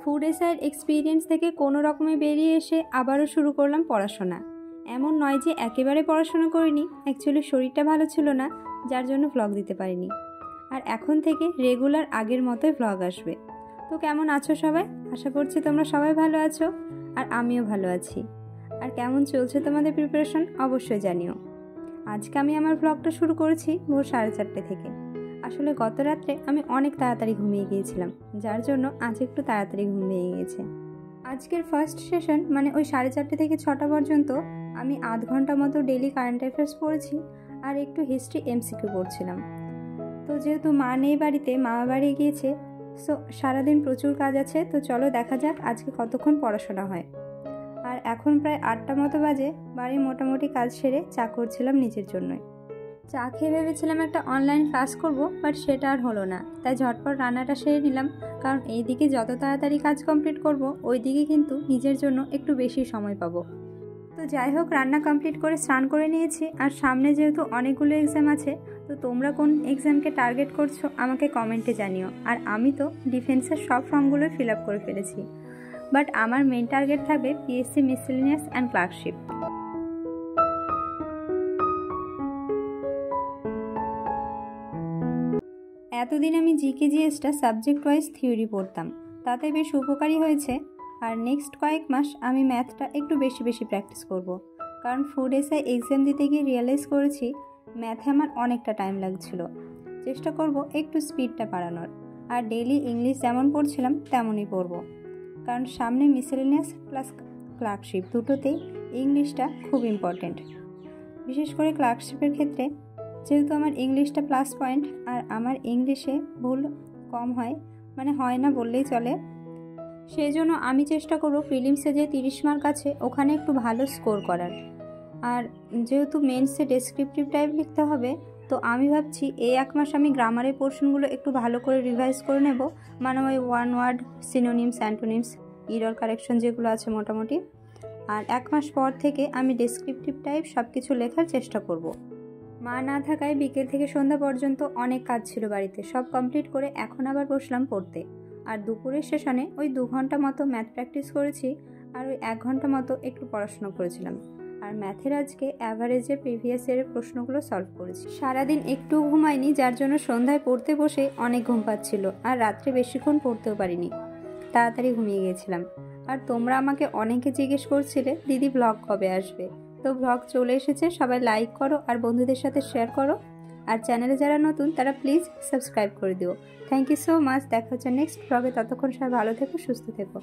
Food এসআইয়ের experience থেকে কোনো রকমে বেরিয়ে এসে আবারও শুরু করলাম পড়াশোনা। এমন নয় যে একেবারে পড়াশোনা করিনি, অ্যাকচুয়ালি শরীরটা ভালো ছিল না, যার জন্য ভ্লগ দিতে পারিনি। আর এখন থেকে রেগুলার আগের মতোই ভ্লগ আসবে। তো কেমন আছো সবাই? আশা করছি তোমরা সবাই ভালো আছো, আর আমিও ভালো আছি। আর কেমন চলছে তোমাদের প্রিপারেশন অবশ্যই জানিও। আজকে আমি আমার ভ্লগটা শুরু করেছি ভোর 4:30 থেকে। আসলে গত রাত্রে আমি অনেক তাড়াতাড়ি ঘুমিয়ে গিয়েছিলাম, যার জন্য আজ একটু তাড়াতাড়ি ঘুম ভেঙে গিয়েছে। আজকের ফার্স্ট সেশন মানে ওই 4:30 থেকে 6টা পর্যন্ত আমি আধ ঘন্টা মতো ডেইলি কারেন্ট অ্যাফেয়ার্স পড়েছি আর একটু হিস্ট্রি এমসিকিউ পড়ছিলাম। তো যেহেতু মা নেই বাড়িতে, মামা বাড়ি গিয়েছে, সো সারাদিন প্রচুর কাজ আছে। তো চলো দেখা যাক আজকে কতক্ষণ পড়াশোনা হয়। আর এখন প্রায় 8টা মতো বাজে, বাড়ির মোটামুটি কাজ সেরে চা করছিলাম নিজের জন্যই। চা খেয়ে ভেবেছিলাম একটা অনলাইন ক্লাস করব, বাট সেটা আর হলো না। তাই ঝটপট রান্নাটা সেরে নিলাম, কারণ এই দিকে যত তাড়াতাড়ি কাজ কমপ্লিট করব ওই দিকে কিন্তু নিজের জন্য একটু বেশি সময় পাবো। তো যাই হোক, রান্না কমপ্লিট করে স্নান করে নিয়েছি। আর সামনে যেহেতু অনেকগুলো এক্সাম আছে, তো তোমরা কোন এক্সামকে টার্গেট করছো আমাকে কমেন্টে জানিও। আর আমি তো ডিফেন্সের সব ফর্মগুলোই ফিল আপ করে ফেলেছি, বাট আমার মেন টার্গেট থাকবে পিএসসি মিসেলেনিয়াস অ্যান্ড ক্লার্কশিপ। এতদিন আমি জিকে জিএসটা সাবজেক্ট ওয়াইজ থিওরি পড়তাম, তাতে বেশ উপকারী হয়েছে। আর নেক্সট কয়েক মাস আমি ম্যাথটা একটু বেশি প্র্যাকটিস করব, কারণ ফুড এসআই এক্সাম দিতে গিয়ে রিয়েলাইজ করেছি ম্যাথে আমার অনেকটা টাইম লাগছিল। চেষ্টা করব একটু স্পিডটা বাড়ানোর। আর ডেইলি ইংলিশ যেমন পড়ছিলাম তেমনই পড়ব, কারণ সামনে মিসেলেনিয়াস প্লাস ক্লার্কশিপ দুটোতেই ইংলিশটা খুব ইম্পর্টেন্ট। বিশেষ করে ক্লার্কশিপের ক্ষেত্রে যেহেতু আমার ইংলিশটা প্লাস পয়েন্ট, আর আমার ইংলিশে ভুল কম হয়, মানে হয় না বললেই চলে। সেই জন্য আমি চেষ্টা করব প্রিলিমসে যে 30 মার্ক আছে ওখানে একটু ভালো স্কোর করার। আর যেহেতু মেন্সে ডেসক্রিপটিভ টাইপ লিখতে হবে, তো আমি ভাবছি এই 1 মাস আমি গ্রামারের পোর্শনগুলো একটু ভালো করে রিভাইজ করে নেব, মানে ওই one word, synonyms, antonyms, error correction যেগুলো আছে মোটামুটি। আর 1 মাস পর থেকে আমি ডেসক্রিপটিভ টাইপ সব কিছু লেখার চেষ্টা করব। মা না থাকায় বিকেল থেকে সন্ধ্যা পর্যন্ত অনেক কাজ ছিল বাড়িতে, সব কমপ্লিট করে এখন আবার বসলাম পড়তে। আর দুপুরের সেশনে ওই 2 ঘন্টা মতো ম্যাথ প্র্যাকটিস করেছি, আর ওই 1 ঘন্টা মতো একটু পড়াশোনা করেছিলাম। আর ম্যাথের আজকে অ্যাভারেজে প্রিভিয়াস ইয়ারের প্রশ্নগুলো সলভ করেছি। সারাদিন একটু ঘুমাইনি, যার জন্য সন্ধ্যায় পড়তে বসে অনেক ঘুম পাচ্ছিল, আর রাত্রে বেশিক্ষণ পড়তেও পারিনি, তাড়াতাড়ি ঘুমিয়ে গিয়েছিলাম। আর তোমরা আমাকে অনেকে জিজ্ঞেস করছিলে দিদি ব্লগ কবে আসবে। তো ব্লগ চলে এসেছে, সবাই লাইক করো আর বন্ধুদের সাথে শেয়ার করো। আর চ্যানেলে যারা নতুন তারা প্লিজ সাবস্ক্রাইব করে দিও। Thank you so much. দেখা হচ্ছে নেক্সট ব্লগে, ততক্ষণ সবাই ভালো থেকো, সুস্থ থেকো।